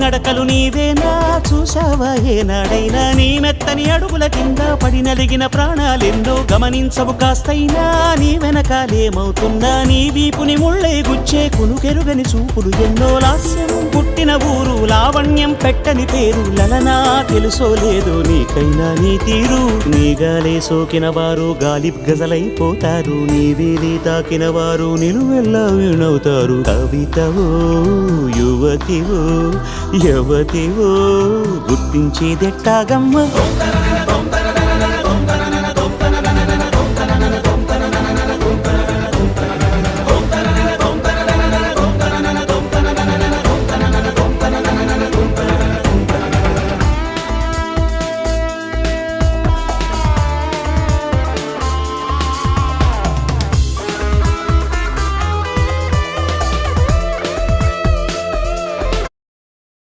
నడకలు నీవేనా చూసావా ఏనాడైనా నీ మెత్తని అడుగుల కింద పడి నలిగిన ప్రాణాలెన్నో గమనించవు కాస్తైనా నీ వెనకాలేమవుతున్నా నీ వీపుని ముళ్ళే గుచ్చే కునుకెరుగని చూపులు ఎన్నో లాస్యం పుట్టిన ఊరు లావణ్యం పెట్టని పేరు లలనా తెలుసో లేదో నీకైనా నీ తీరు నీ గాలే సోకిన వారు గాలి గజలైపోతారు నీ వేలి తాకిన వారు నిలువెల్లా వినవుతారు కవితవో యువతివో యవతివో గుర్తించేదెట్టాగమ్మ